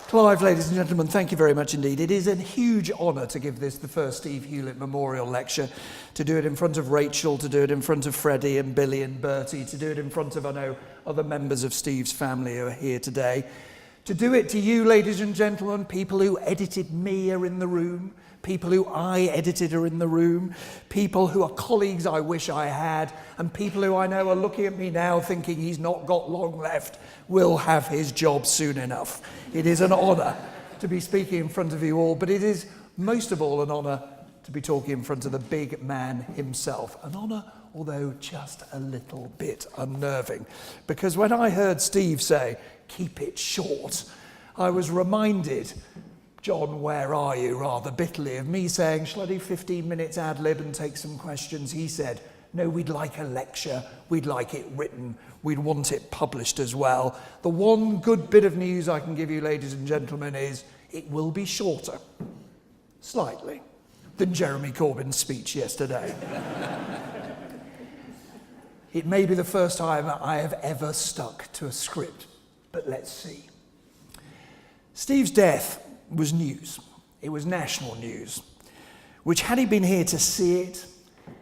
Clive, ladies and gentlemen, thank you very much indeed. It is a huge honour to give this the first Steve Hewlett Memorial Lecture, to do it in front of Rachel, to do it in front of Freddie and Billy and Bertie, to do it in front of, I know, other members of Steve's family who are here today. To do it to you, ladies and gentlemen, people who edited me are in the room, people who I edited are in the room, people who are colleagues I wish I had, and people who I know are looking at me now thinking he's not got long left, will have his job soon enough. It is an honour to be speaking in front of you all, but it is most of all an honour to be talking in front of the big man himself. An honour, although just a little bit unnerving, because when I heard Steve say, "Keep it short," I was reminded, "John, where are you?" rather bitterly, of me saying, "Shall I do 15 minutes ad lib and take some questions?" He said, "No, we'd like a lecture, we'd like it written, we'd want it published as well." The one good bit of news I can give you, ladies and gentlemen, is it will be shorter, slightly, than Jeremy Corbyn's speech yesterday. It may be the first time I have ever stuck to a script, but let's see. Steve's death was news. It was national news, which, had he been here to see it,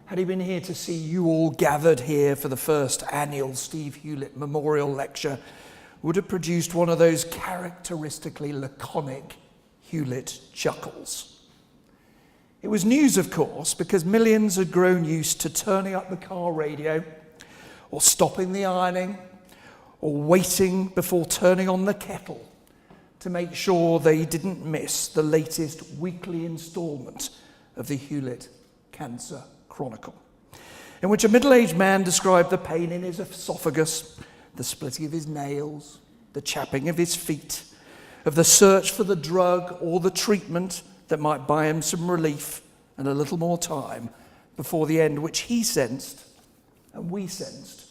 had he been here to see you all gathered here for the first annual Steve Hewlett Memorial Lecture, would have produced one of those characteristically laconic Hewlett chuckles. It was news, of course, because millions had grown used to turning up the car radio, or stopping the ironing, or waiting before turning on the kettle to make sure they didn't miss the latest weekly instalment of the Hewlett Cancer Chronicle, in which a middle-aged man described the pain in his esophagus, the splitting of his nails, the chapping of his feet, of the search for the drug or the treatment that might buy him some relief and a little more time before the end, which he sensed, and we sensed,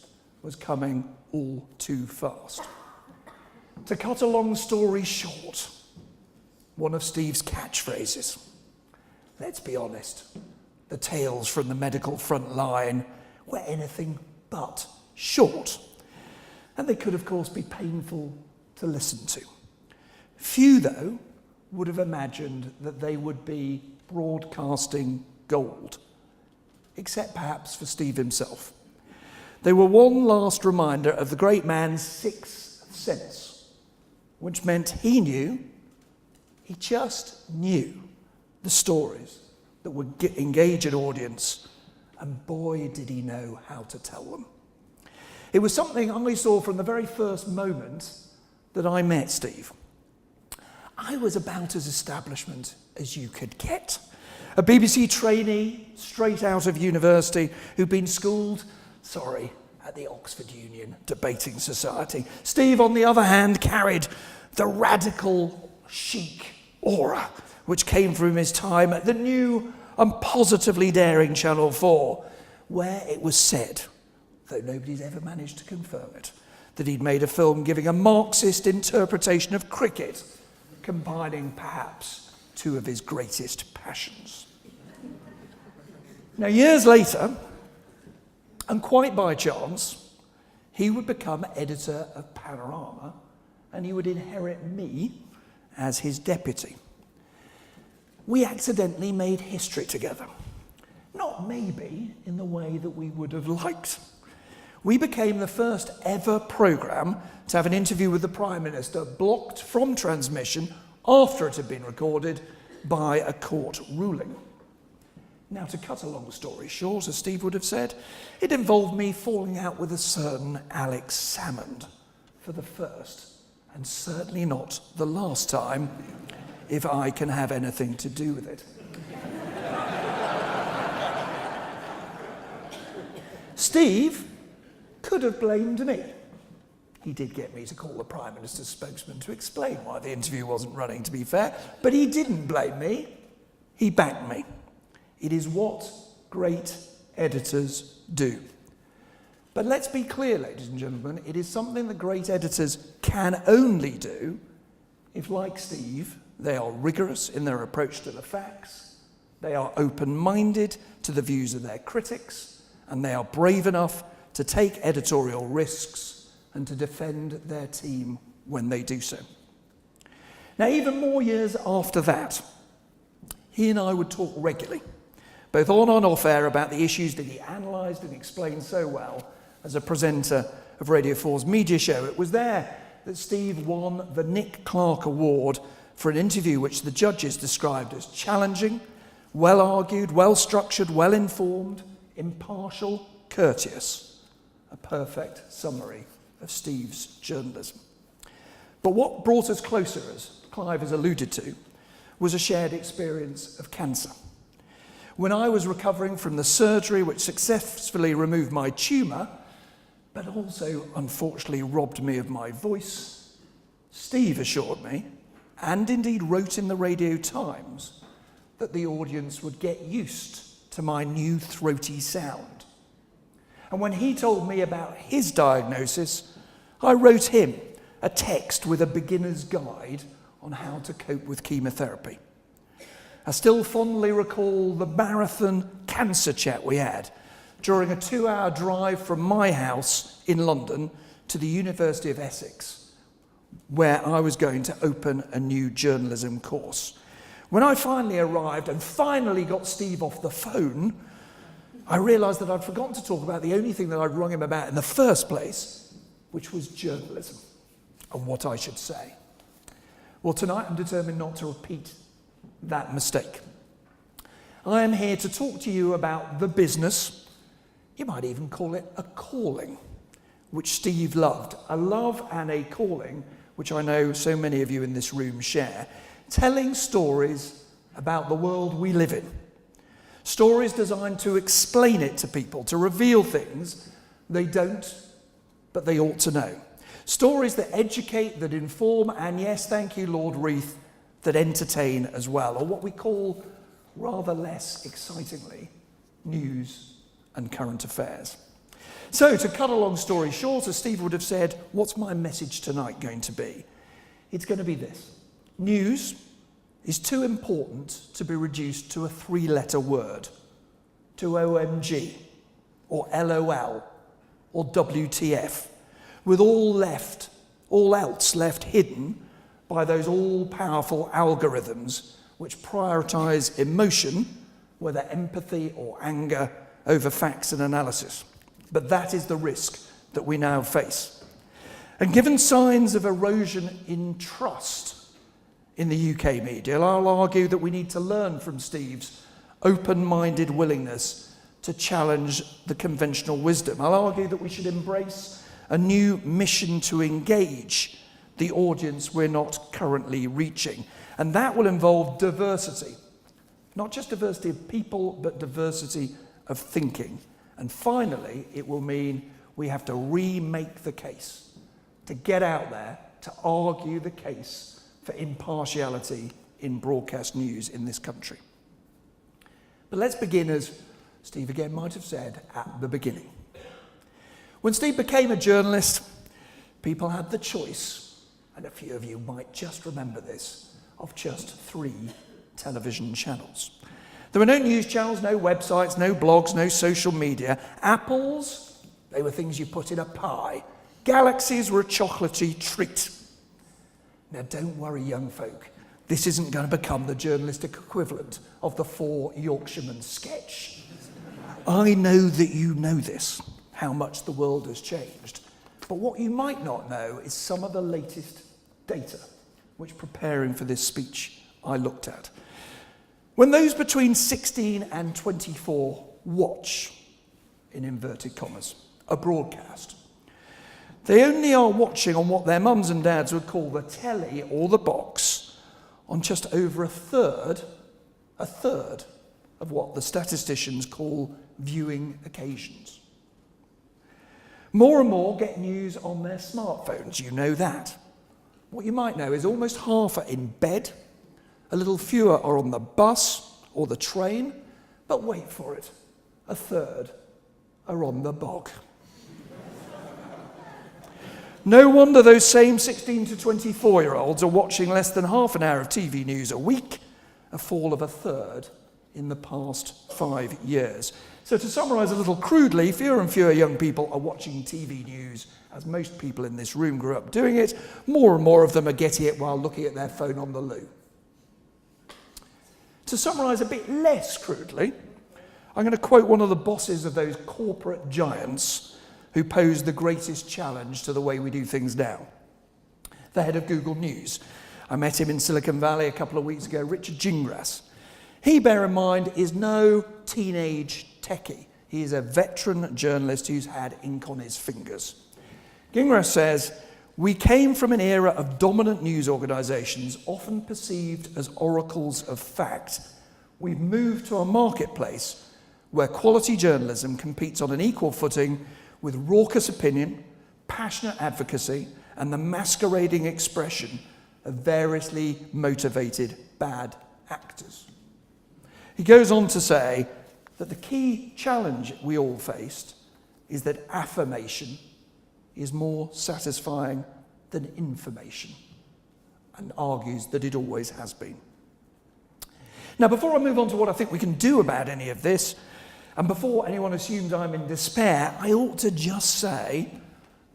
was coming all too fast. To cut a long story short, one of Steve's catchphrases, let's be honest, the tales from the medical front line were anything but short, and they could, of course, be painful to listen to. Few, though, would have imagined that they would be broadcasting gold, except perhaps for Steve himself. They were one last reminder of the great man's sixth sense, which meant he just knew the stories that would engage an audience, and boy did he know how to tell them. It was something I saw from the very first moment that I met Steve. I was about as establishment as you could get. A BBC trainee, straight out of university, who'd been schooled, at the Oxford Union Debating Society. Steve, on the other hand, carried the radical chic aura which came from his time at the new and positively daring Channel 4, where it was said, though nobody's ever managed to confirm it, that he'd made a film giving a Marxist interpretation of cricket, combining perhaps two of his greatest passions. Now, years later, and quite by chance, he would become editor of Panorama, and he would inherit me as his deputy. We accidentally made history together. Not maybe in the way that we would have liked. We became the first ever programme to have an interview with the Prime Minister blocked from transmission after it had been recorded by a court ruling. Now, to cut a long story short, as Steve would have said, it involved me falling out with a certain Alex Salmond for the first, and certainly not the last time, if I can have anything to do with it. Steve could have blamed me. He did get me to call the Prime Minister's spokesman to explain why the interview wasn't running, to be fair, but he didn't blame me. He backed me. It is what great editors do. But let's be clear, ladies and gentlemen, it is something that great editors can only do if, like Steve, they are rigorous in their approach to the facts, they are open-minded to the views of their critics, and they are brave enough to take editorial risks and to defend their team when they do so. Now, even more years after that, he and I would talk regularly, both on and off air, about the issues that he analysed and explained so well as a presenter of Radio 4's media show. It was there that Steve won the Nick Clark Award for an interview which the judges described as challenging, well-argued, well-structured, well-informed, impartial, courteous. A perfect summary of Steve's journalism. But what brought us closer, as Clive has alluded to, was a shared experience of cancer. When I was recovering from the surgery which successfully removed my tumour, but also unfortunately robbed me of my voice, Steve assured me, and indeed wrote in the Radio Times, that the audience would get used to my new throaty sound. And when he told me about his diagnosis, I wrote him a text with a beginner's guide on how to cope with chemotherapy. I still fondly recall the marathon cancer chat we had during a 2-hour drive from my house in London to the University of Essex, where I was going to open a new journalism course. When I finally arrived and finally got Steve off the phone, I realised that I'd forgotten to talk about the only thing that I'd rung him about in the first place, which was journalism and what I should say. Well, tonight I'm determined not to repeat that mistake. I am here to talk to you about the business, you might even call it a calling, which Steve loved. A love and a calling which I know so many of you in this room share. Telling stories about the world we live in. Stories designed to explain it to people, to reveal things they don't, but they ought to know. Stories that educate, that inform, and yes, thank you, Lord Reith, that entertain as well, or what we call, rather less excitingly, news and current affairs. So, to cut a long story short, as Steve would have said, what's my message tonight going to be? It's going to be this. News is too important to be reduced to a 3-letter word, to OMG, or LOL, or WTF, with all else left hidden by those all-powerful algorithms which prioritise emotion, whether empathy or anger, over facts and analysis. But that is the risk that we now face. And given signs of erosion in trust in the UK media, I'll argue that we need to learn from Steve's open-minded willingness to challenge the conventional wisdom. I'll argue that we should embrace a new mission to engage the audience we're not currently reaching. And that will involve diversity. Not just diversity of people, but diversity of thinking. And finally, it will mean we have to remake the case, to get out there, to argue the case for impartiality in broadcast news in this country. But let's begin, as Steve again might have said, at the beginning. When Steve became a journalist, people had the choice, and a few of you might just remember this, of just 3 television channels. There were no news channels, no websites, no blogs, no social media. Apples, they were things you put in a pie. Galaxies were a chocolatey treat. Now don't worry, young folk, this isn't going to become the journalistic equivalent of the 4 Yorkshiremen sketch. I know that you know this, how much the world has changed. But what you might not know is some of the latest data, which preparing for this speech I looked at. When those between 16 and 24 watch, in inverted commas, a broadcast, they only are watching on what their mums and dads would call the telly or the box on just over a third of what the statisticians call viewing occasions. More and more get news on their smartphones, you know that. What you might know is almost half are in bed, a little fewer are on the bus or the train, but wait for it, a third are on the bog. No wonder those same 16 to 24-year-olds are watching less than half an hour of TV news a week, a fall of a third in the past 5 years. So to summarise a little crudely, fewer and fewer young people are watching TV news, as most people in this room grew up doing it. More and more of them are getting it while looking at their phone on the loo. To summarise a bit less crudely, I'm going to quote one of the bosses of those corporate giants who pose the greatest challenge to the way we do things now. The head of Google News. I met him in Silicon Valley a couple of weeks ago, Richard Gingras. He, bear in mind, is no teenage techie. He is a veteran journalist who's had ink on his fingers. Gingras says, "We came from an era of dominant news organisations, often perceived as oracles of fact. We've moved to a marketplace where quality journalism competes on an equal footing with raucous opinion, passionate advocacy, and the masquerading expression of variously motivated bad actors." He goes on to say that the key challenge we all faced is that affirmation is more satisfying than information, and argues that it always has been. Now, before I move on to what I think we can do about any of this, and before anyone assumes I'm in despair, I ought to just say,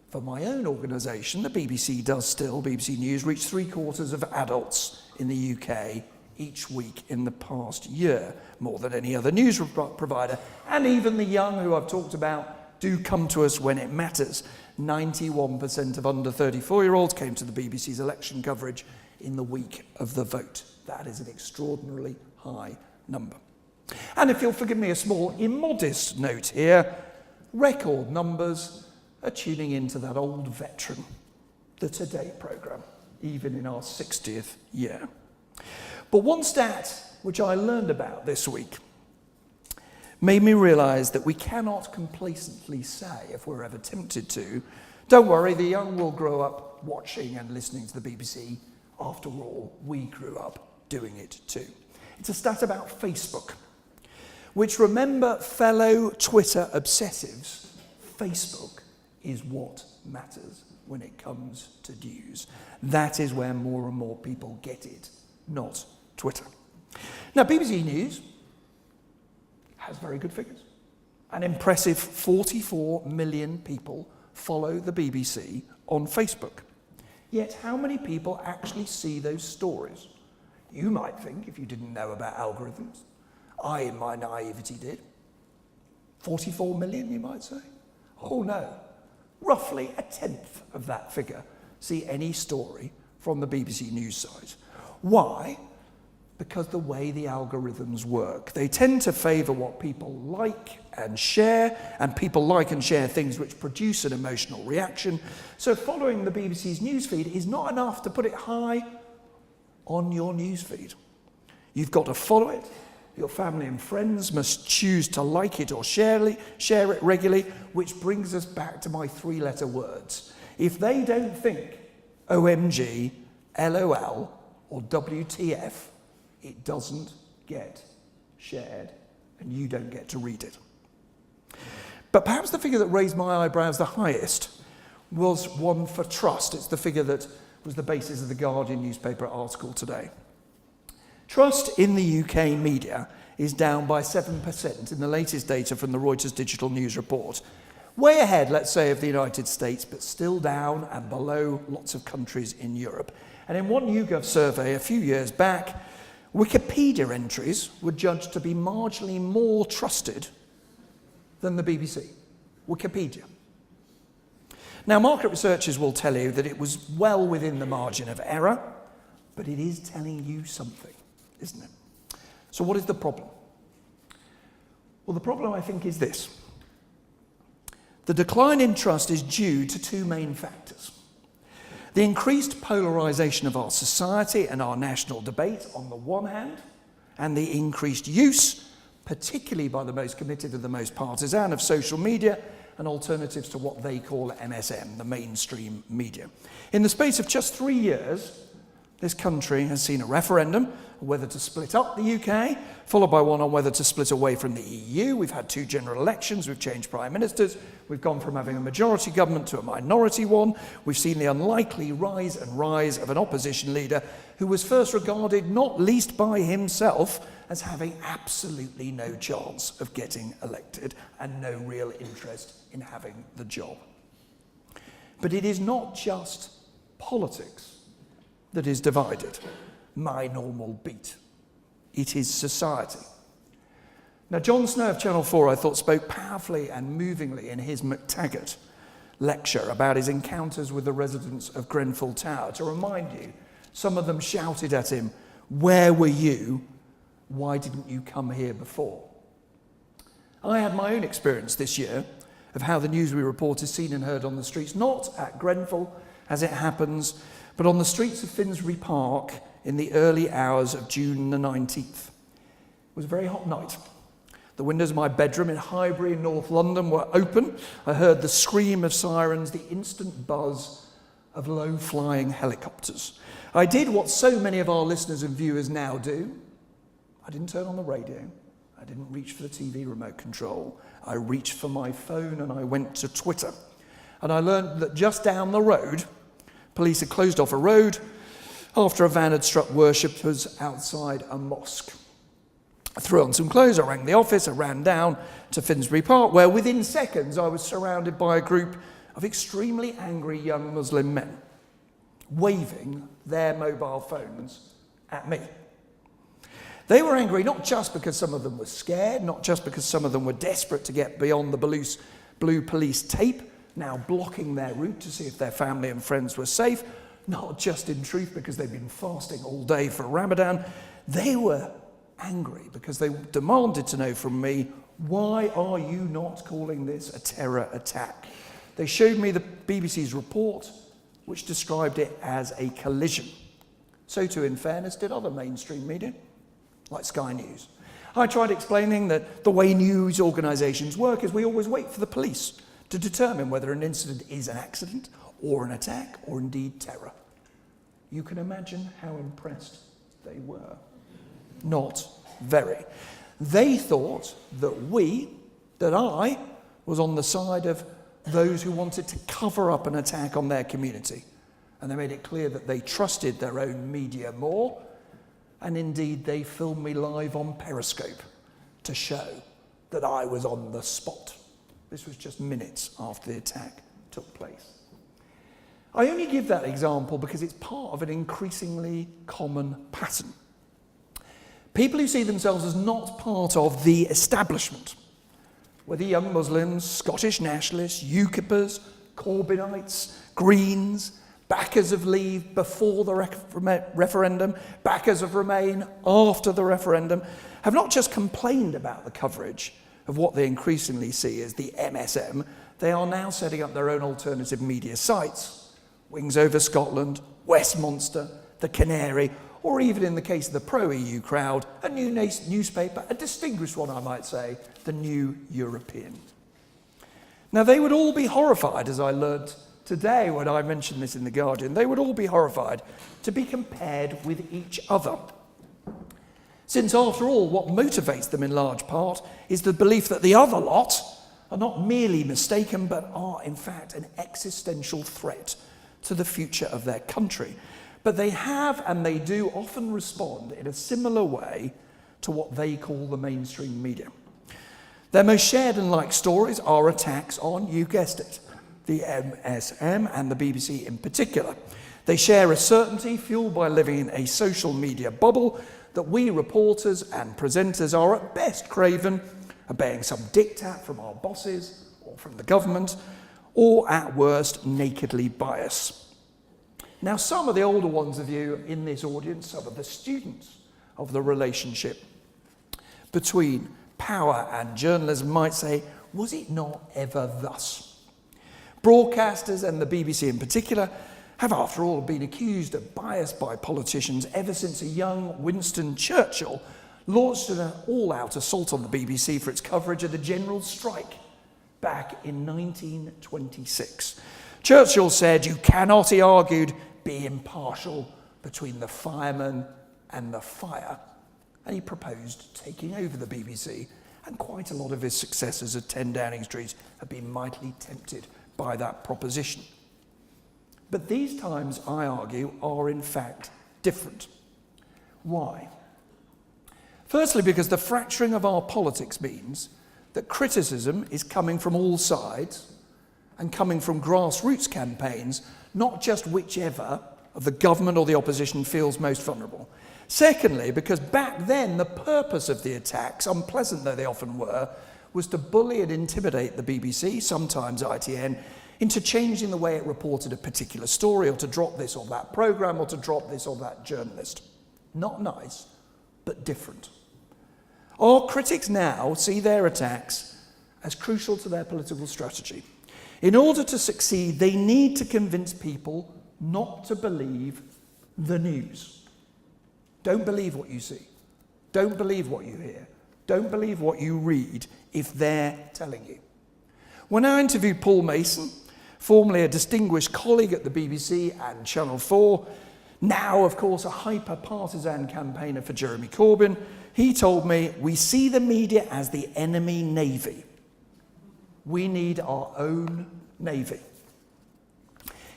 for my own organisation, the BBC does still, BBC News, reach 3/4 of adults in the UK each week in the past year, more than any other news provider. And even the young, who I've talked about, do come to us when it matters. 91% of under 34-year-olds came to the BBC's election coverage in the week of the vote. That is an extraordinarily high number. And if you'll forgive me a small immodest note here, record numbers are tuning into that old veteran, the Today programme, even in our 60th year. But one stat which I learned about this week made me realise that we cannot complacently say, if we're ever tempted to, don't worry, the young will grow up watching and listening to the BBC. After all, we grew up doing it too. It's a stat about Facebook, which, remember, fellow Twitter obsessives, Facebook is what matters when it comes to news. That is where more and more people get it, not Twitter. Now, BBC News has very good figures. An impressive 44 million people follow the BBC on Facebook. Yet, how many people actually see those stories? You might think, if you didn't know about algorithms. I, in my naivety, did. 44 million, you might say? Oh no. Roughly a tenth of that figure see any story from the BBC News site. Why? Because the way the algorithms work, they tend to favour what people like and share, and people like and share things which produce an emotional reaction. So following the BBC's newsfeed is not enough to put it high on your newsfeed. You've got to follow it. Your family and friends must choose to like it or share it regularly, which brings us back to my 3-letter words. If they don't think OMG, LOL, or WTF, it doesn't get shared, and you don't get to read it. But perhaps the figure that raised my eyebrows the highest was one for trust. It's the figure that was the basis of the Guardian newspaper article today. Trust in the UK media is down by 7% in the latest data from the Reuters Digital News report. Way ahead, let's say, of the United States, but still down and below lots of countries in Europe. And in one YouGov survey a few years back, Wikipedia entries were judged to be marginally more trusted than the BBC. Wikipedia. Now, market researchers will tell you that it was well within the margin of error, but it is telling you something, isn't it? So what is the problem? Well, the problem, I think, is this. The decline in trust is due to two main factors. The increased polarisation of our society and our national debate on the one hand, and the increased use, particularly by the most committed and the most partisan, of social media and alternatives to what they call MSM, the mainstream media. In the space of just 3 years, this country has seen a referendum on whether to split up the UK, followed by one on whether to split away from the EU. We've had 2 general elections, we've changed prime ministers, we've gone from having a majority government to a minority one. We've seen the unlikely rise of an opposition leader who was first regarded, not least by himself, as having absolutely no chance of getting elected and no real interest in having the job. But it is not just politics that is divided, my normal beat. It is society. Now, John Snow of Channel 4, I thought, spoke powerfully and movingly in his McTaggart lecture about his encounters with the residents of Grenfell Tower. To remind you, some of them shouted at him, "Where were you? Why didn't you come here before?" I had my own experience this year of how the news we report is seen and heard on the streets, not at Grenfell, as it happens, but on the streets of Finsbury Park in the early hours of June the 19th. It was a very hot night. The windows of my bedroom in Highbury in North London were open. I heard the scream of sirens, the instant buzz of low-flying helicopters. I did what so many of our listeners and viewers now do. I didn't turn on the radio. I didn't reach for the TV remote control. I reached for my phone and I went to Twitter. And I learned that just down the road, police had closed off a road after a van had struck worshippers outside a mosque. I threw on some clothes, I rang the office, I ran down to Finsbury Park, where within seconds I was surrounded by a group of extremely angry young Muslim men, waving their mobile phones at me. They were angry not just because some of them were scared, not just because some of them were desperate to get beyond the blue police tape, now blocking their route to see if their family and friends were safe, not just in truth because they'd been fasting all day for Ramadan. They were angry because they demanded to know from me, why are you not calling this a terror attack? They showed me the BBC's report, which described it as a collision. So too, in fairness, did other mainstream media, like Sky News. I tried explaining that the way news organisations work is we always wait for the police to determine whether an incident is an accident or an attack or indeed terror. You can imagine how impressed they were. Not very. They thought that I was on the side of those who wanted to cover up an attack on their community. And they made it clear that they trusted their own media more. And indeed, they filmed me live on Periscope to show that I was on the spot. This was just minutes after the attack took place. I only give that example because it's part of an increasingly common pattern. People who see themselves as not part of the establishment, whether young Muslims, Scottish nationalists, UKIPers, Corbynites, Greens, backers of Leave before the referendum, backers of Remain after the referendum, have not just complained about the coverage of what they increasingly see as the MSM, they are now setting up their own alternative media sites. Wings Over Scotland, Westminster, The Canary, or even in the case of the pro-EU crowd, a new newspaper, a distinguished one, I might say, the New European. Now, they would all be horrified, as I learnt today when I mentioned this in The Guardian, they would all be horrified to be compared with each other. Since, after all, what motivates them in large part is the belief that the other lot are not merely mistaken, but are, in fact, an existential threat to the future of their country. But they have, and they do, often respond in a similar way to what they call the mainstream media. Their most shared and liked stories are attacks on, you guessed it, the MSM and the BBC in particular. They share a certainty fueled by living in a social media bubble that we reporters and presenters are at best craven, obeying some diktat from our bosses or from the government, or at worst nakedly biased. Now, some of the older ones of you in this audience, some of the students of the relationship between power and journalism might say, was it not ever thus? Broadcasters, and the BBC in particular, have after all been accused of bias by politicians ever since a young Winston Churchill launched an all-out assault on the BBC for its coverage of the general strike back in 1926. Churchill said, "You cannot," he argued, "be impartial between the fireman and the fire." And he proposed taking over the BBC, and quite a lot of his successors at 10 Downing Street have been mightily tempted by that proposition. But these times, I argue, are in fact different. Why? Firstly, because the fracturing of our politics means that criticism is coming from all sides and coming from grassroots campaigns, not just whichever of the government or the opposition feels most vulnerable. Secondly, because back then the purpose of the attacks, unpleasant though they often were, was to bully and intimidate the BBC, sometimes ITN, into changing the way it reported a particular story, or to drop this or that programme, or to drop this or that journalist. Not nice, but different. Our critics now see their attacks as crucial to their political strategy. In order to succeed, they need to convince people not to believe the news. Don't believe what you see. Don't believe what you hear. Don't believe what you read if they're telling you. When I interviewed Paul Mason, formerly a distinguished colleague at the BBC and Channel 4, now, of course, a hyper-partisan campaigner for Jeremy Corbyn, he told me, we see the media as the enemy navy. We need our own navy.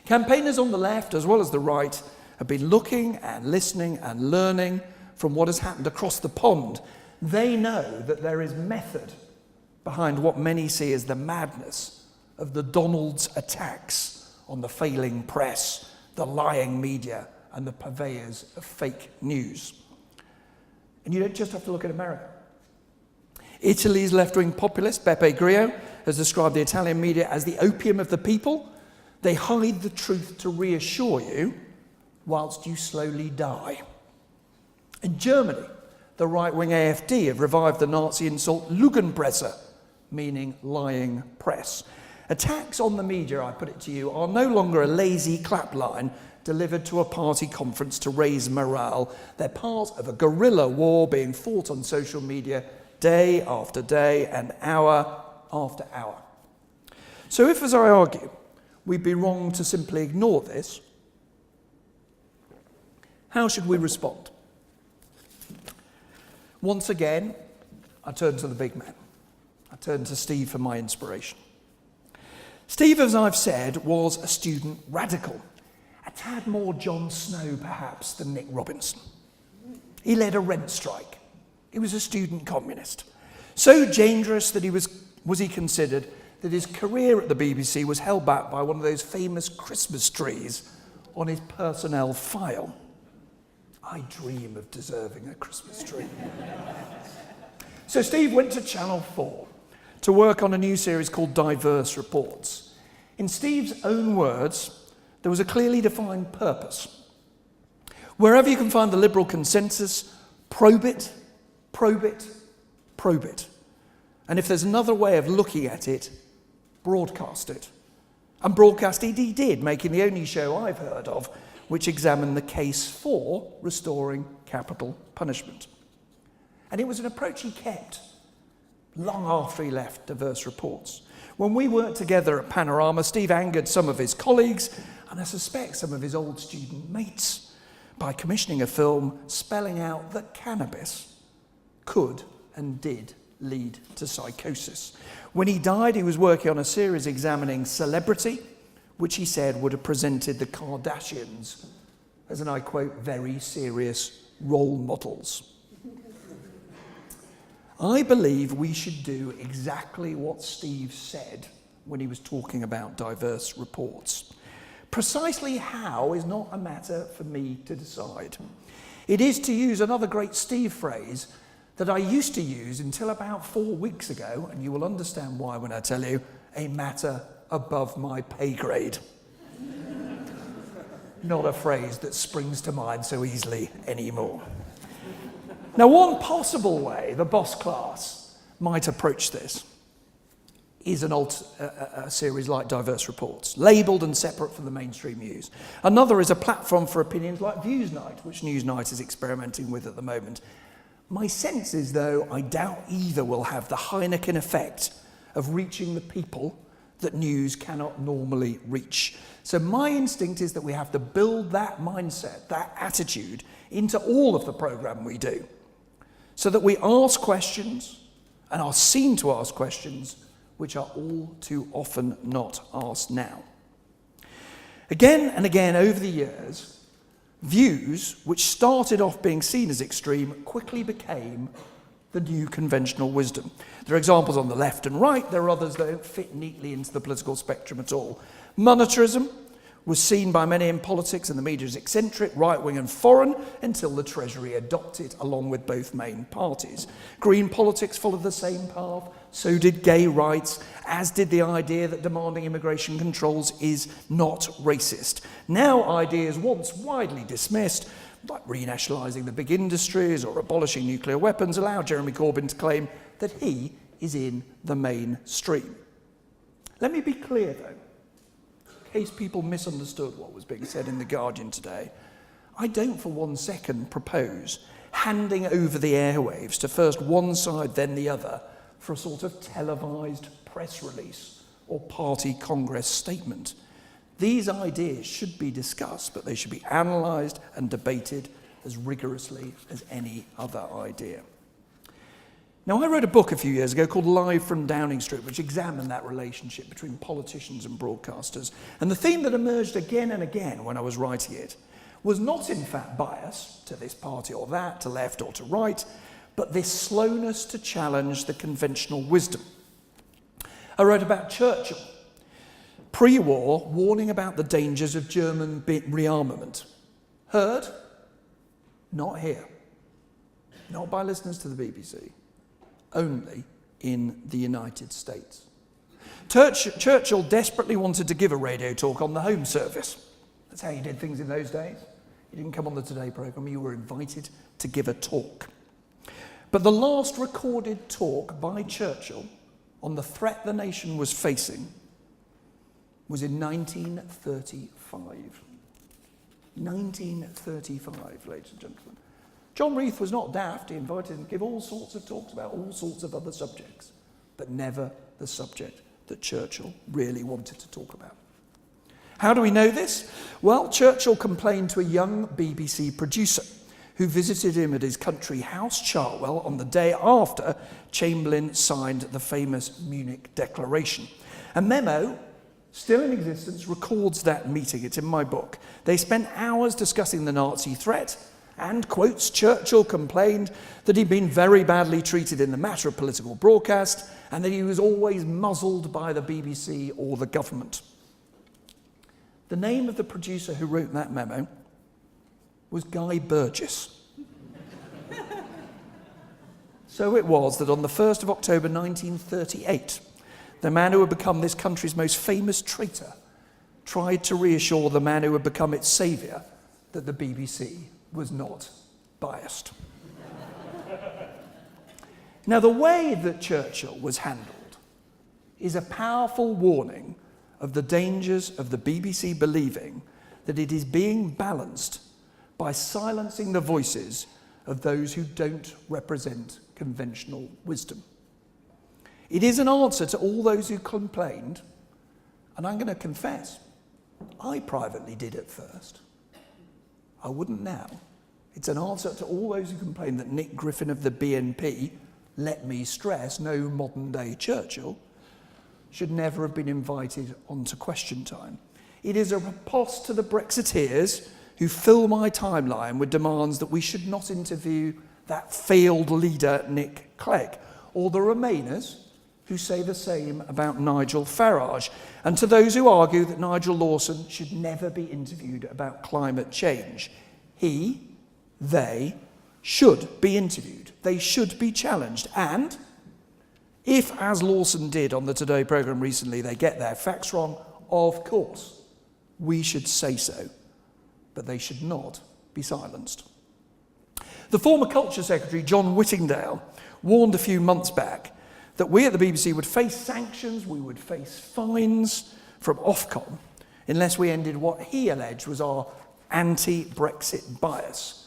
Campaigners on the left, as well as the right, have been looking and listening and learning from what has happened across the pond. They know that there is method behind what many see as the madness of the Donald's attacks on the failing press, the lying media, and the purveyors of fake news. And you don't just have to look at America. Italy's left-wing populist, Beppe Grillo, has described the Italian media as the opium of the people. They hide the truth to reassure you, whilst you slowly die. In Germany, the right-wing AfD have revived the Nazi insult Lügenpresse, meaning lying press. Attacks on the media, I put it to you, are no longer a lazy clapline delivered to a party conference to raise morale. They're part of a guerrilla war being fought on social media day after day and hour after hour. So if, as I argue, we'd be wrong to simply ignore this, how should we respond? Once again, I turn to the big man. I turn to Steve for my inspiration. Steve, as I've said, was a student radical. A tad more Jon Snow, perhaps, than Nick Robinson. He led a rent strike. He was a student communist. So dangerous that he was he considered that his career at the BBC was held back by one of those famous Christmas trees on his personnel file. I dream of deserving a Christmas tree. So Steve went to Channel 4 to work on a new series called Diverse Reports. In Steve's own words, there was a clearly defined purpose. Wherever you can find the liberal consensus, probe it, probe it, probe it. And if there's another way of looking at it, broadcast it. And broadcast it he did, making the only show I've heard of which examined the case for restoring capital punishment. And it was an approach he kept long after he left Diverse Reports. When we worked together at Panorama, Steve angered some of his colleagues, and I suspect some of his old student mates, by commissioning a film spelling out that cannabis could and did lead to psychosis. When he died, he was working on a series examining celebrity, which he said would have presented the Kardashians as, and I quote, very serious role models. I believe we should do exactly what Steve said when he was talking about Diverse Reports. Precisely how is not a matter for me to decide. It is, to use another great Steve phrase, that I used to use until about 4 weeks ago, and you will understand why when I tell you, a matter above my pay grade. Not a phrase that springs to mind so easily anymore. Now, one possible way the boss class might approach this is a series like Diverse Reports, labelled and separate from the mainstream news. Another is a platform for opinions like Views Night, which Newsnight is experimenting with at the moment. My sense is, though, I doubt either will have the Heineken effect of reaching the people that news cannot normally reach. So my instinct is that we have to build that mindset, that attitude, into all of the programme we do, so that we ask questions and are seen to ask questions which are all too often not asked now. Again and again over the years, Views which started off being seen as extreme quickly became the new conventional wisdom. There are examples on the left and right. There are others that don't fit neatly into the political spectrum at all. Monetarism was seen by many in politics and the media as eccentric, right-wing and foreign, until the Treasury adopted it along with both main parties. Green politics followed the same path, so did gay rights, as did the idea that demanding immigration controls is not racist. Now ideas once widely dismissed, like renationalising the big industries or abolishing nuclear weapons, allow Jeremy Corbyn to claim that he is in the mainstream. Let me be clear, though, in case people misunderstood what was being said in The Guardian today. I don't for one second propose handing over the airwaves to first one side, then the other, for a sort of televised press release or party congress statement. These ideas should be discussed, but they should be analysed and debated as rigorously as any other idea. Now, I wrote a book a few years ago called Live from Downing Street, which examined that relationship between politicians and broadcasters. And the theme that emerged again and again when I was writing it was not, in fact, bias to this party or that, to left or to right, but this slowness to challenge the conventional wisdom. I wrote about Churchill, pre-war, warning about the dangers of German rearmament. Heard? Not here. Not by listeners to the BBC. Only in the United States. Churchill desperately wanted to give a radio talk on the Home Service. That's how you did things in those days. You didn't come on the Today programme, you were invited to give a talk. But the last recorded talk by Churchill on the threat the nation was facing was in 1935. 1935, ladies and gentlemen. John Reith was not daft. He invited him to give all sorts of talks about all sorts of other subjects, but never the subject that Churchill really wanted to talk about. How do we know this? Well, Churchill complained to a young BBC producer who visited him at his country house, Chartwell, on the day after Chamberlain signed the famous Munich Declaration. A memo, still in existence, records that meeting. It's in my book. They spent hours discussing the Nazi threat, and, quotes, Churchill complained that he'd been very badly treated in the matter of political broadcast and that he was always muzzled by the BBC or the government. The name of the producer who wrote that memo was Guy Burgess. So it was that on the 1st of October 1938, the man who had become this country's most famous traitor tried to reassure the man who had become its saviour that the BBC was not biased. Now, the way that Churchill was handled is a powerful warning of the dangers of the BBC believing that it is being balanced by silencing the voices of those who don't represent conventional wisdom. It is an answer to all those who complained, and I'm going to confess, I privately did at first. I wouldn't now. It's an answer to all those who complain that Nick Griffin of the BNP, let me stress, no modern-day Churchill, should never have been invited onto Question Time. It is a riposte to the Brexiteers who fill my timeline with demands that we should not interview that failed leader Nick Clegg, or the Remainers who say the same about Nigel Farage, and to those who argue that Nigel Lawson should never be interviewed about climate change. They should be interviewed. They should be challenged. And if, as Lawson did on the Today programme recently, they get their facts wrong, of course, we should say so. But they should not be silenced. The former Culture Secretary, John Whittingdale, warned a few months back that we at the BBC would face sanctions, we would face fines from Ofcom, unless we ended what he alleged was our anti-Brexit bias.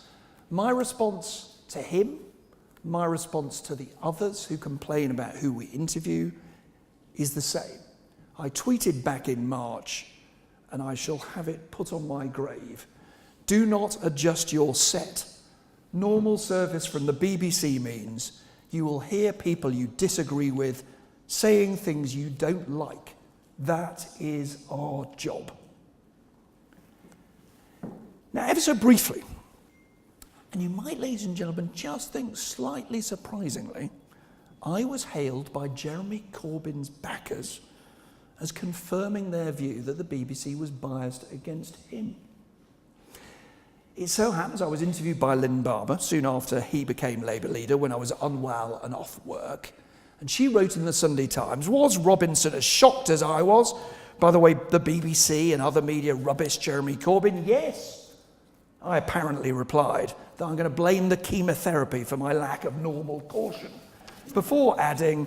My response to him, my response to the others who complain about who we interview, is the same. I tweeted back in March, and I shall have it put on my grave. Do not adjust your set. Normal service from the BBC means you will hear people you disagree with saying things you don't like. That is our job. Now, ever so briefly, and you might, ladies and gentlemen, just think slightly surprisingly, I was hailed by Jeremy Corbyn's backers as confirming their view that the BBC was biased against him. It so happens I was interviewed by Lynn Barber soon after he became Labour leader when I was unwell and off work. And she wrote in the Sunday Times, was Robinson as shocked as I was by the way the BBC and other media rubbish Jeremy Corbyn? Yes. I apparently replied that I'm going to blame the chemotherapy for my lack of normal caution, before adding,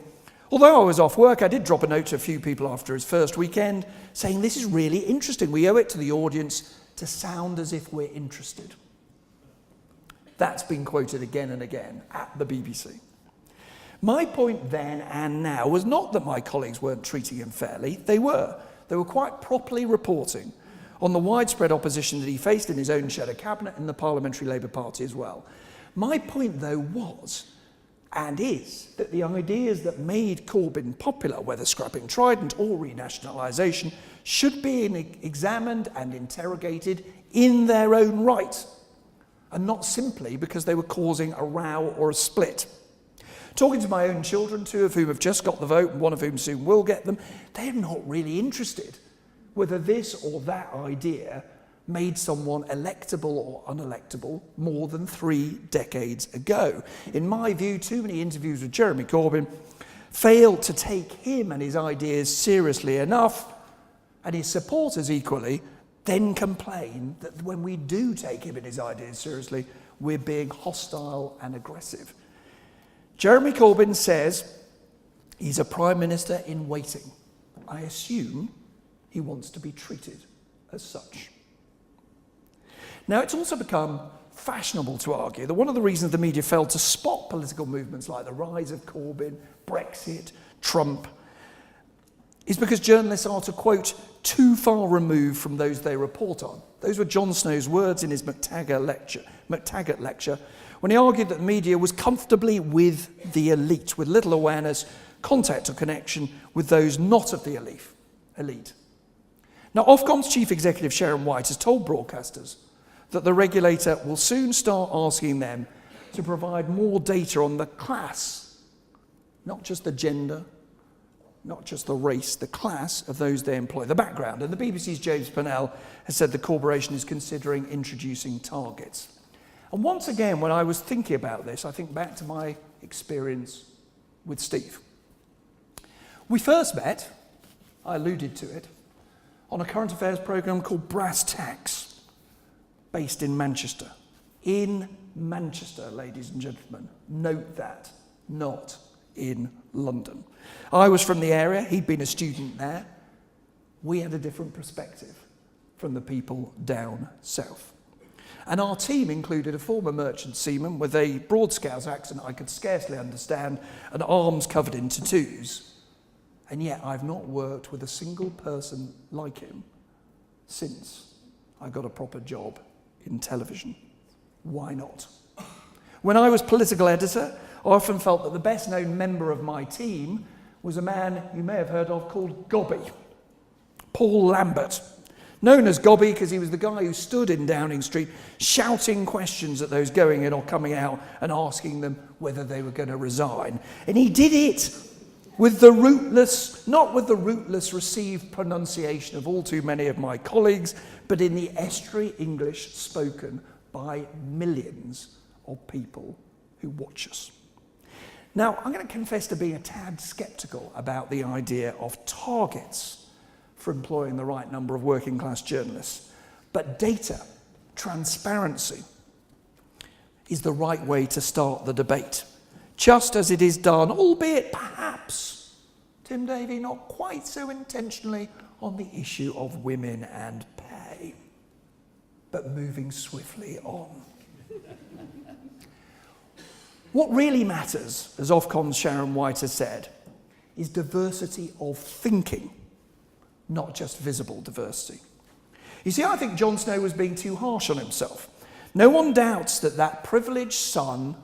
although I was off work, I did drop a note to a few people after his first weekend saying this is really interesting. We owe it to the audience to sound as if we're interested. That's been quoted again and again at the BBC. My point then and now was not that my colleagues weren't treating him fairly. They were. They were quite properly reporting on the widespread opposition that he faced in his own shadow cabinet and the Parliamentary Labour Party as well. My point, though, was and is that the ideas that made Corbyn popular, whether scrapping Trident or renationalisation, should be examined and interrogated in their own right, and not simply because they were causing a row or a split. Talking to my own children, two of whom have just got the vote and one of whom soon will get them, they're not really interested whether this or that idea made someone electable or unelectable more than 3 decades ago. In my view, too many interviews with Jeremy Corbyn failed to take him and his ideas seriously enough, and his supporters equally then complain that when we do take him and his ideas seriously, we're being hostile and aggressive. Jeremy Corbyn says he's a Prime Minister in waiting. I assume he wants to be treated as such. Now, it's also become fashionable to argue that one of the reasons the media failed to spot political movements like the rise of Corbyn, Brexit, Trump, is because journalists are, to quote, too far removed from those they report on. Those were Jon Snow's words in his McTaggart lecture, when he argued that the media was comfortably with the elite, with little awareness, contact or connection with those not of the elite. Now, Ofcom's chief executive, Sharon White, has told broadcasters that the regulator will soon start asking them to provide more data on the class, not just the gender, not just the race, the class of those they employ, the background. And the BBC's James Purnell has said the corporation is considering introducing targets. And once again, when I was thinking about this, I think back to my experience with Steve. We first met, I alluded to it, on a current affairs programme called Brass Tacks, based in Manchester. In Manchester, ladies and gentlemen. Note that, not in London. I was from the area, he'd been a student there. We had a different perspective from the people down south. And our team included a former merchant seaman with a broad Scouse accent I could scarcely understand and arms covered in tattoos. And yet I've not worked with a single person like him since I got a proper job in television. Why not? When I was political editor, I often felt that the best known member of my team was a man you may have heard of called Gobby, Paul Lambert. Known as Gobby because he was the guy who stood in Downing Street shouting questions at those going in or coming out and asking them whether they were going to resign. And he did it with the rootless, not with the rootless received pronunciation of all too many of my colleagues, but in the estuary English spoken by millions of people who watch us. Now, I'm going to confess to being a tad sceptical about the idea of targets for employing the right number of working class journalists, but data, transparency, is the right way to start the debate. Just as it is done, albeit perhaps, Tim Davie, not quite so intentionally, on the issue of women and pay, but moving swiftly on. What really matters, as Ofcom's Sharon White has said, is diversity of thinking, not just visible diversity. You see, I think Jon Snow was being too harsh on himself. No one doubts that that privileged son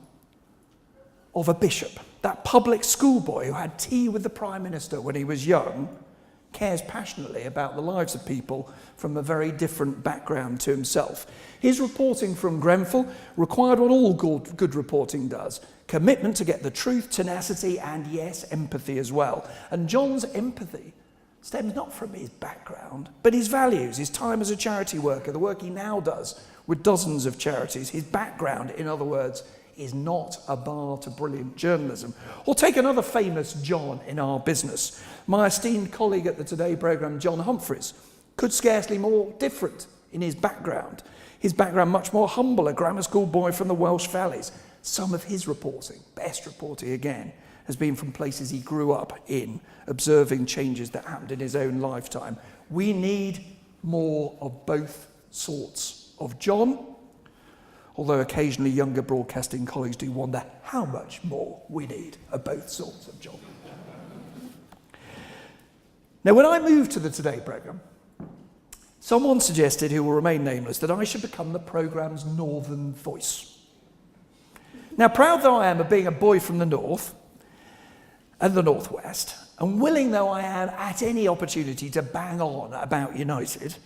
of a bishop, that public schoolboy who had tea with the Prime Minister when he was young, cares passionately about the lives of people from a very different background to himself. His reporting from Grenfell required what all good reporting does: commitment to get the truth, tenacity, and yes, empathy as well. And John's empathy stems not from his background, but his values, his time as a charity worker, the work he now does with dozens of charities. His background, in other words, is not a bar to brilliant journalism. Or take another famous John in our business. My esteemed colleague at the Today programme, John Humphreys, could scarcely more different in his background. His background much more humble, a grammar school boy from the Welsh valleys. Some of his reporting, best reporting again, has been from places he grew up in, observing changes that happened in his own lifetime. We need more of both sorts of John, although occasionally younger broadcasting colleagues do wonder how much more we need of both sorts of John. Now, when I moved to the Today programme, someone suggested, who will remain nameless, that I should become the programme's northern voice. Now, proud though I am of being a boy from the north and the northwest, and willing though I am at any opportunity to bang on about United,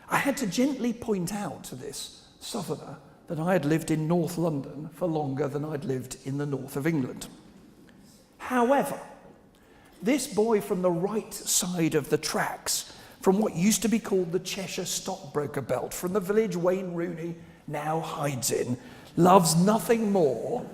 I had to gently point out to this southerner that I had lived in North London for longer than I'd lived in the north of England. However, this boy from the right side of the tracks, from what used to be called the Cheshire Stockbroker Belt, from the village Wayne Rooney now hides in, loves nothing more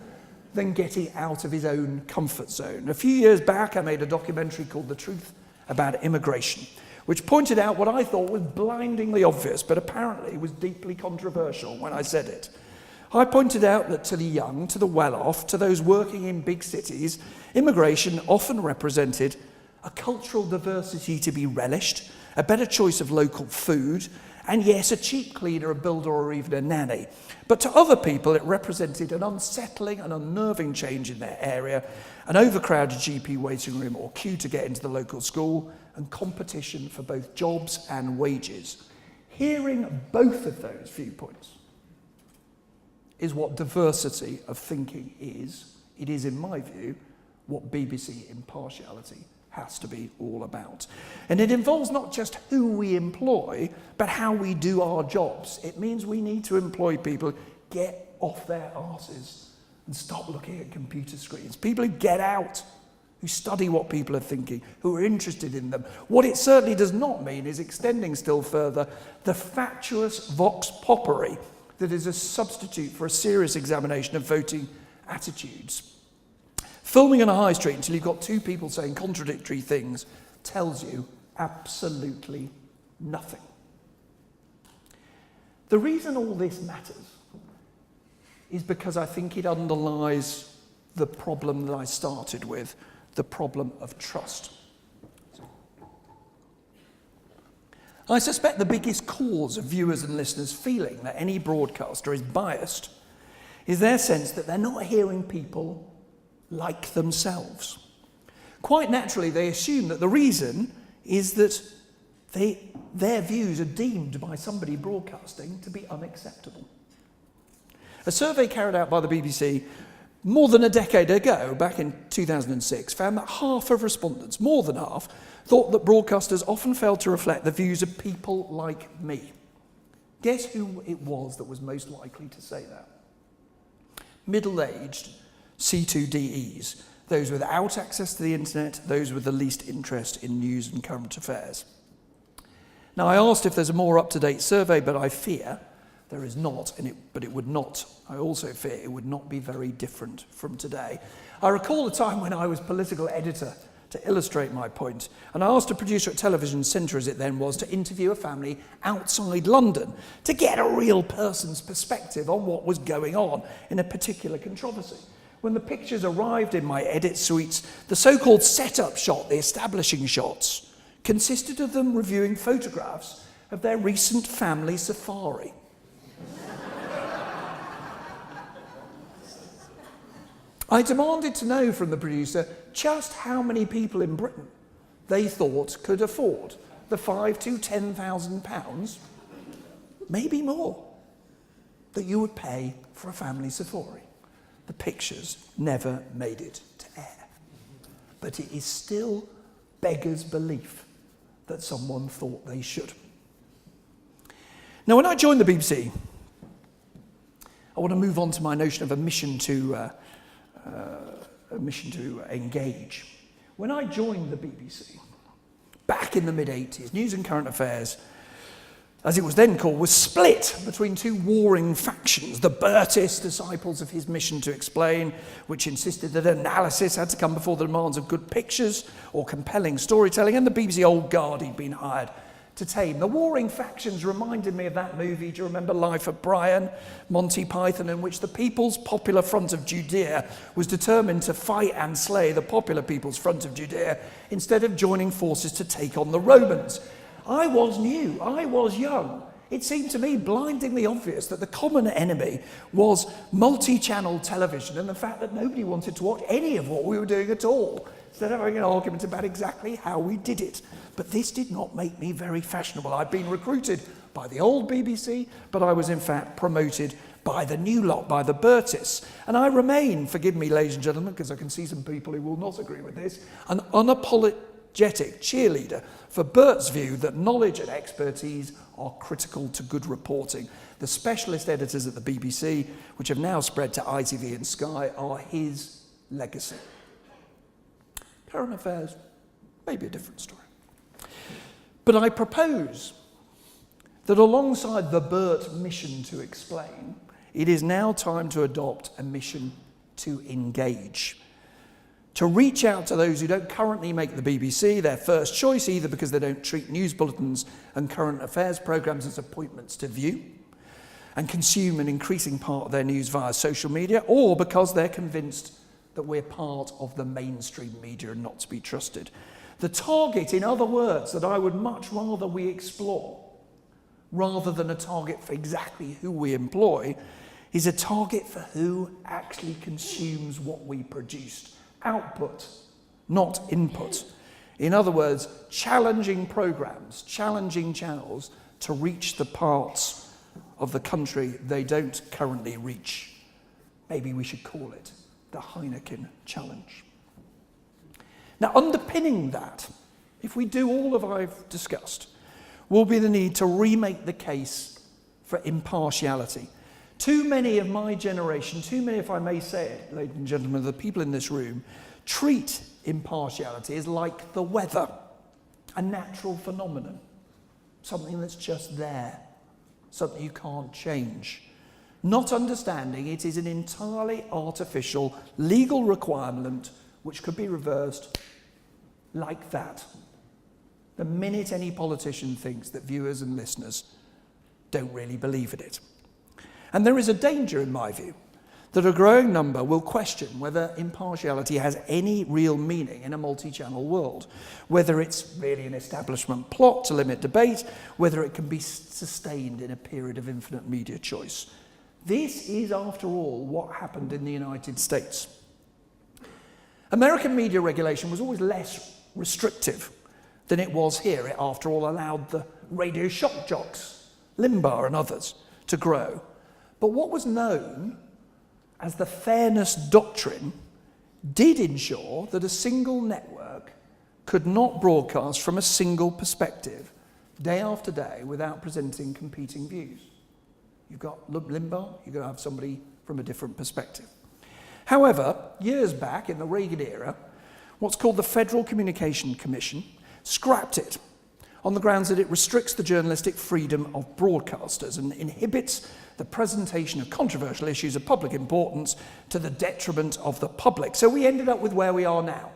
than getting out of his own comfort zone. A few years back, I made a documentary called The Truth About Immigration, which pointed out what I thought was blindingly obvious, but apparently was deeply controversial when I said it. I pointed out that to the young, to the well-off, to those working in big cities, immigration often represented a cultural diversity to be relished, a better choice of local food, and yes, a cheap cleaner, a builder, or even a nanny. But to other people, it represented an unsettling and unnerving change in their area, an overcrowded GP waiting room or queue to get into the local school, and competition for both jobs and wages. Hearing both of those viewpoints is what diversity of thinking is. It is, in my view, what BBC impartiality has to be all about. And it involves not just who we employ, but how we do our jobs. It means we need to employ people who get off their arses and stop looking at computer screens. People who get out, who study what people are thinking, who are interested in them. What it certainly does not mean is extending still further the fatuous vox populi that is a substitute for a serious examination of voting attitudes. Filming on a high street until you've got two people saying contradictory things tells you absolutely nothing. The reason all this matters is because I think it underlies the problem that I started with, the problem of trust. I suspect the biggest cause of viewers and listeners feeling that any broadcaster is biased is their sense that they're not hearing people like themselves. Quite naturally, they assume that the reason is that their views are deemed by somebody broadcasting to be unacceptable. A survey carried out by the BBC more than a decade ago, back in 2006, found that half of respondents, more than half, thought that broadcasters often failed to reflect the views of people like me. Guess who it was that was most likely to say that? Middle-aged C2DEs, those without access to the internet, those with the least interest in news and current affairs. Now, I asked if there's a more up-to-date survey, but I fear there is not, but it would not. I also fear it would not be very different from today. I recall a time when I was political editor to illustrate my point, and I asked a producer at Television Centre, as it then was, to interview a family outside London to get a real person's perspective on what was going on in a particular controversy. When the pictures arrived in my edit suites, the so-called setup shot, the establishing shots, consisted of them reviewing photographs of their recent family safari. I demanded to know from the producer just how many people in Britain they thought could afford the £5,000 to £10,000, maybe more, that you would pay for a family safari. The pictures never made it to air. But it is still beggars belief that someone thought they should. Now, when I joined the BBC, I want to move on to my notion of a mission to engage. When I joined the BBC, back in the mid-80s, News and Current Affairs, as it was then called, was split between two warring factions. The Burtist disciples of his mission to explain, which insisted that analysis had to come before the demands of good pictures or compelling storytelling, and the BBC old guard he'd been hired to tame. The warring factions reminded me of that movie, do you remember Life of Brian, Monty Python, in which the People's Popular Front of Judea was determined to fight and slay the Popular People's Front of Judea instead of joining forces to take on the Romans. I was new, I was young. It seemed to me blindingly obvious that the common enemy was multi-channel television and the fact that nobody wanted to watch any of what we were doing at all, instead of having an argument about exactly how we did it. But this did not make me very fashionable. I'd been recruited by the old BBC, but I was in fact promoted by the new lot, by the Burtists. And I remain, forgive me ladies and gentlemen, because I can see some people who will not agree with this, an unapologetic cheerleader for Bert's view that knowledge and expertise are critical to good reporting. The specialist editors at the BBC, which have now spread to ITV and Sky, are his legacy. Current affairs, maybe a different story. But I propose that alongside the Bert mission to explain, it is now time to adopt a mission to engage. To reach out to those who don't currently make the BBC their first choice, either because they don't treat news bulletins and current affairs programmes as appointments to view and consume an increasing part of their news via social media, or because they're convinced that we're part of the mainstream media and not to be trusted. The target, in other words, that I would much rather we explore, rather than a target for exactly who we employ, is a target for who actually consumes what we produced. Output, not input. In other words, challenging programmes, challenging channels to reach the parts of the country they don't currently reach. Maybe we should call it the Heineken Challenge. Now, underpinning that, if we do all of I've discussed, will be the need to remake the case for impartiality. Too many of my generation, too many, if I may say it, ladies and gentlemen, of the people in this room, treat impartiality as like the weather, a natural phenomenon, something that's just there, something you can't change. Not understanding it is an entirely artificial legal requirement which could be reversed like that. The minute any politician thinks that viewers and listeners don't really believe in it. And there is a danger, in my view, that a growing number will question whether impartiality has any real meaning in a multi-channel world, whether it's really an establishment plot to limit debate, whether it can be sustained in a period of infinite media choice. This is, after all, what happened in the United States. American media regulation was always less restrictive than it was here. It, after all, allowed the radio shock jocks, Limbaugh and others, to grow. But what was known as the fairness doctrine did ensure that a single network could not broadcast from a single perspective, day after day, without presenting competing views. You've got Limbaugh, you've got to have somebody from a different perspective. However, years back in the Reagan era, what's called the Federal Communication Commission scrapped it on the grounds that it restricts the journalistic freedom of broadcasters and inhibits the presentation of controversial issues of public importance to the detriment of the public. So we ended up with where we are now.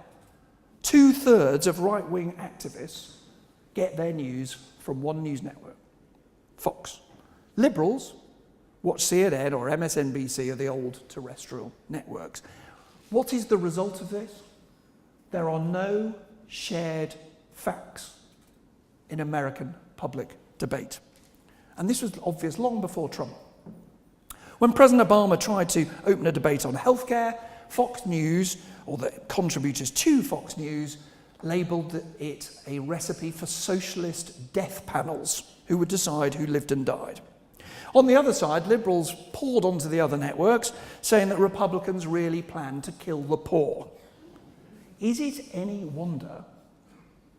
2/3 of right-wing activists get their news from one news network, Fox. Liberals watch CNN or MSNBC or the old terrestrial networks. What is the result of this? There are no shared facts in American public debate. And this was obvious long before Trump. When President Obama tried to open a debate on healthcare, Fox News, or the contributors to Fox News, labelled it a recipe for socialist death panels who would decide who lived and died. On the other side, liberals poured onto the other networks, saying that Republicans really planned to kill the poor. Is it any wonder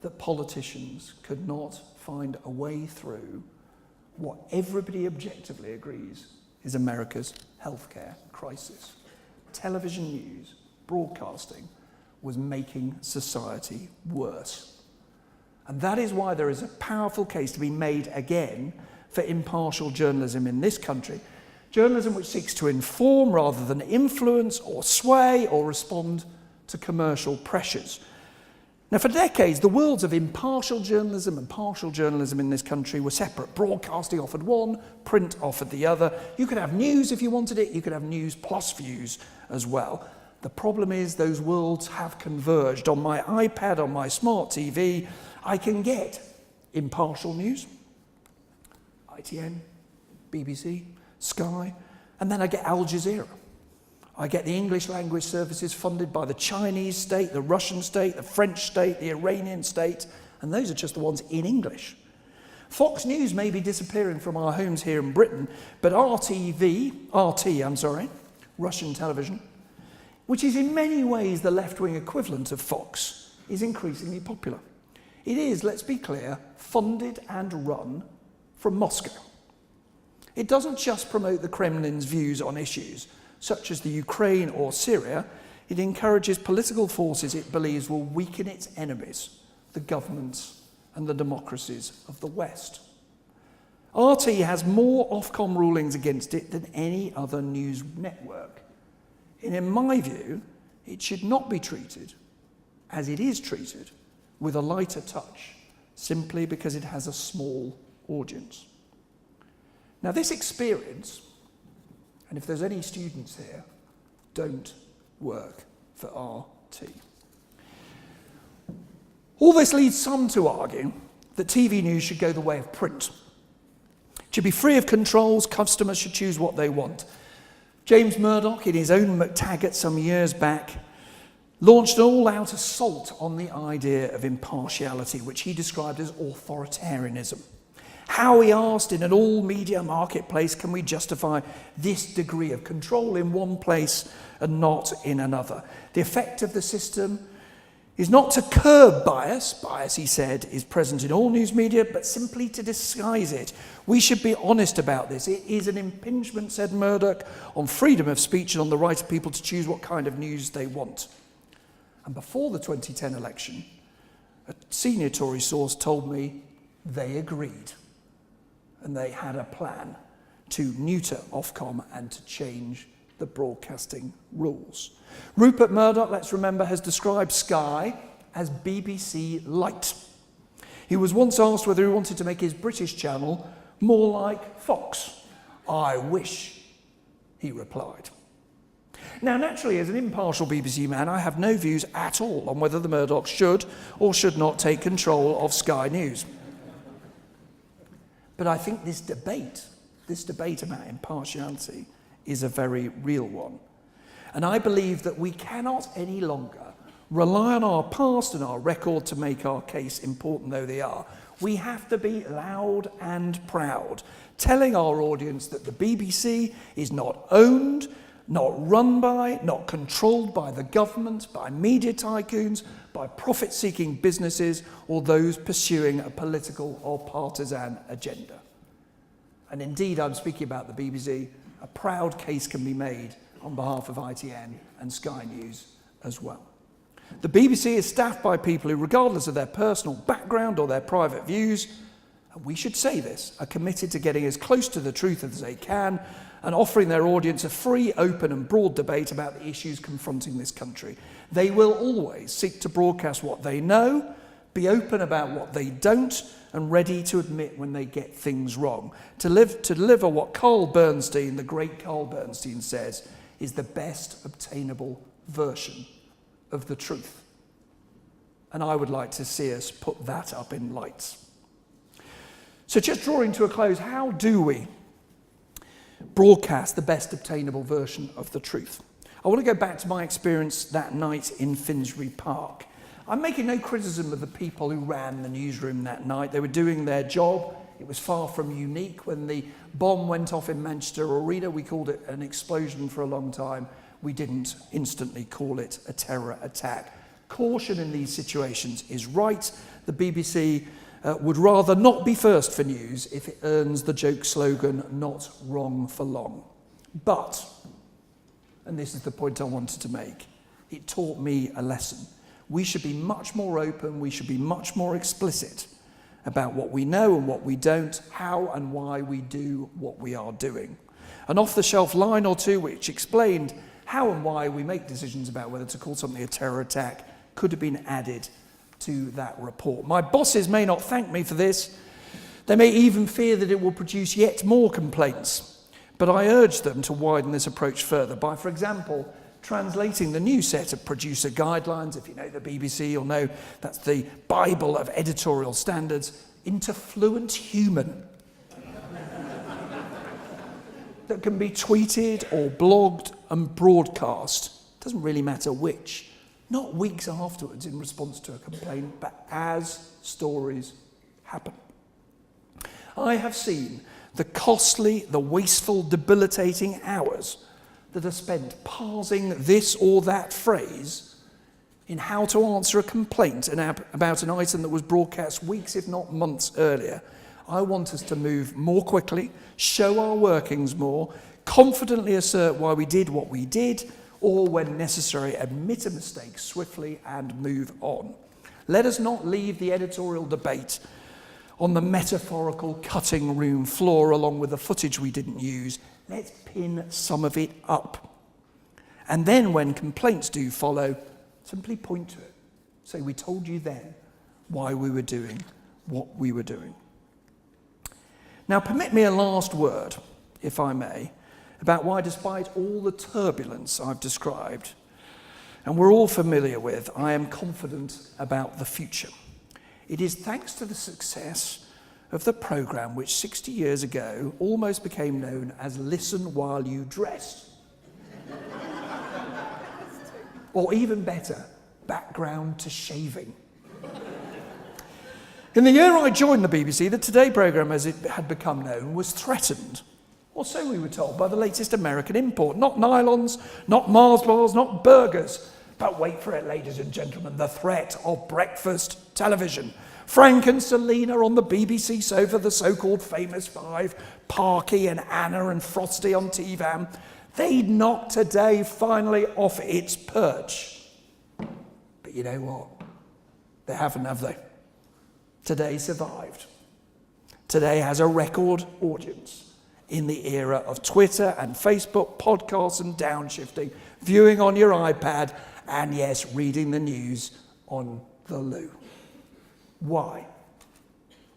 that politicians could not find a way through what everybody objectively agrees is America's healthcare crisis. Television news, broadcasting, was making society worse. And that is why there is a powerful case to be made again for impartial journalism in this country. Journalism which seeks to inform rather than influence or sway or respond to commercial pressures. Now, for decades, the worlds of impartial journalism and partial journalism in this country were separate. Broadcasting offered one, print offered the other. You could have news if you wanted it. You could have news plus views as well. The problem is those worlds have converged. On my iPad, on my smart TV, I can get impartial news, ITN, BBC, Sky, and then I get Al Jazeera. I get the English language services funded by the Chinese state, the Russian state, the French state, the Iranian state, and those are just the ones in English. Fox News may be disappearing from our homes here in Britain, but RT, Russian television, which is in many ways the left-wing equivalent of Fox, is increasingly popular. It is, let's be clear, funded and run from Moscow. It doesn't just promote the Kremlin's views on issues such as the Ukraine or Syria. It encourages political forces it believes will weaken its enemies, the governments and the democracies of the West. RT has more Ofcom rulings against it than any other news network. And in my view, it should not be treated, as it is treated, with a lighter touch, simply because it has a small audience. Now, this experience, and if there's any students here, don't work for RT. All this leads some to argue that TV news should go the way of print. It should be free of controls, customers should choose what they want. James Murdoch, in his own McTaggart some years back, launched an all-out assault on the idea of impartiality, which he described as authoritarianism. How, he asked, in an all-media marketplace can we justify this degree of control in one place and not in another? The effect of the system is not to curb bias. Bias, he said, is present in all news media, but simply to disguise it. We should be honest about this. It is an impingement, said Murdoch, on freedom of speech and on the right of people to choose what kind of news they want. And before the 2010 election, a senior Tory source told me they agreed. And they had a plan to neuter Ofcom and to change the broadcasting rules. Rupert Murdoch, let's remember, has described Sky as BBC Light. He was once asked whether he wanted to make his British channel more like Fox. I wish, he replied. Now, naturally, as an impartial BBC man, I have no views at all on whether the Murdochs should or should not take control of Sky News. But I think this debate about impartiality is a very real one. And I believe that we cannot any longer rely on our past and our record to make our case, important though they are. We have to be loud and proud, telling our audience that the BBC is not owned, not run by, not controlled by the government, by media tycoons, by profit-seeking businesses, or those pursuing a political or partisan agenda. And indeed, I'm speaking about the BBC, a proud case can be made on behalf of ITN and Sky News as well. The BBC is staffed by people who, regardless of their personal background or their private views, and we should say this, are committed to getting as close to the truth as they can and offering their audience a free, open and broad debate about the issues confronting this country. They will always seek to broadcast what they know, be open about what they don't, and ready to admit when they get things wrong. To deliver what Carl Bernstein, the great Carl Bernstein, says is the best obtainable version of the truth. And I would like to see us put that up in lights. So just drawing to a close, how do we broadcast the best obtainable version of the truth? I want to go back to my experience that night in Finsbury Park. I'm making no criticism of the people who ran the newsroom that night. They were doing their job. It was far from unique. When the bomb went off in Manchester Arena, we called it an explosion for a long time. We didn't instantly call it a terror attack. Caution in these situations is right. The BBC would rather not be first for news if it earns the joke slogan, not wrong for long. But, and this is the point I wanted to make, it taught me a lesson. We should be much more open, we should be much more explicit about what we know and what we don't, how and why we do what we are doing. An off-the-shelf line or two which explained how and why we make decisions about whether to call something a terror attack could have been added to that report. My bosses may not thank me for this. They may even fear that it will produce yet more complaints. But I urge them to widen this approach further by, for example, translating the new set of producer guidelines, if you know the BBC, you'll know that's the Bible of editorial standards, into fluent human that can be tweeted or blogged and broadcast. Doesn't really matter which. Not weeks afterwards in response to a complaint, but as stories happen. I have seen the costly, the wasteful, debilitating hours that are spent parsing this or that phrase in how to answer a complaint about an item that was broadcast weeks, if not months earlier. I want us to move more quickly, show our workings more, confidently assert why we did what we did, or when necessary, admit a mistake swiftly and move on. Let us not leave the editorial debate on the metaphorical cutting room floor along with the footage we didn't use. Let's pin some of it up. And then when complaints do follow, simply point to it. Say, we told you then why we were doing what we were doing. Now, permit me a last word, if I may, about why, despite all the turbulence I've described, and we're all familiar with, I am confident about the future. It is thanks to the success of the programme which 60 years ago almost became known as Listen While You Dress. Or even better, Background to Shaving. In the year I joined the BBC, the Today programme, as it had become known, was threatened. Or so we were told, by the latest American import. Not nylons, not Mars bars, not burgers. But wait for it, ladies and gentlemen, the threat of breakfast television. Frank and Selena on the BBC sofa, the so-called famous five, Parky and Anna and Frosty on TVAM. They'd knocked Today finally off its perch. But you know what? They haven't, have they? Today survived. Today has a record audience in the era of Twitter and Facebook, podcasts and downshifting, viewing on your iPad, and yes, reading the news on the loo. Why?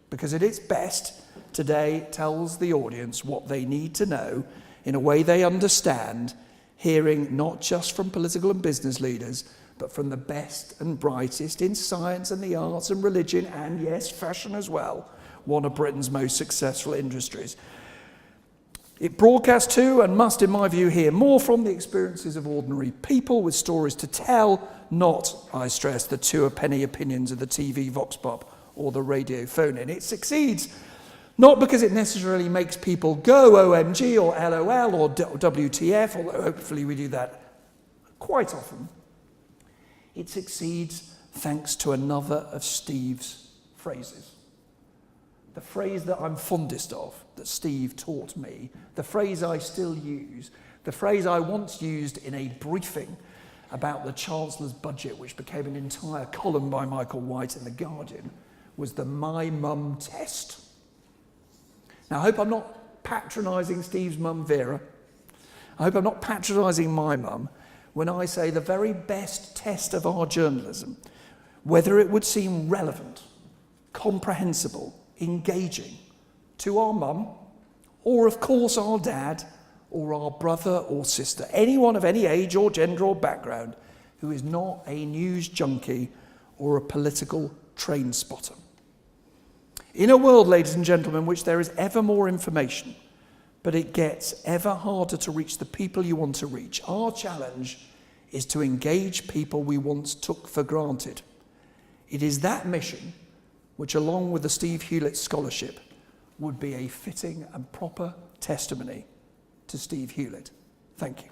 Because at its best, Today tells the audience what they need to know in a way they understand, hearing not just from political and business leaders, but from the best and brightest in science and the arts and religion, and yes, fashion as well, one of Britain's most successful industries. It broadcasts to, and must, in my view, hear more from the experiences of ordinary people with stories to tell, not, I stress, the two-a-penny opinions of the TV vox pop or the radio phone-in. It succeeds not because it necessarily makes people go OMG or LOL or WTF, although hopefully we do that quite often. It succeeds thanks to another of Steve's phrases. The phrase that I'm fondest of, that Steve taught me, the phrase I still use, the phrase I once used in a briefing about the Chancellor's budget, which became an entire column by Michael White in The Guardian, was the my mum test. Now, I hope I'm not patronising Steve's mum, Vera. I hope I'm not patronising my mum when I say the very best test of our journalism, whether it would seem relevant, comprehensible, engaging to our mum, or of course our dad, or our brother or sister, anyone of any age or gender or background who is not a news junkie or a political train spotter. In a world, ladies and gentlemen, in which there is ever more information, but it gets ever harder to reach the people you want to reach, our challenge is to engage people we once took for granted. It is that mission which, along with the Steve Hewlett Scholarship, would be a fitting and proper testimony to Steve Hewlett. Thank you.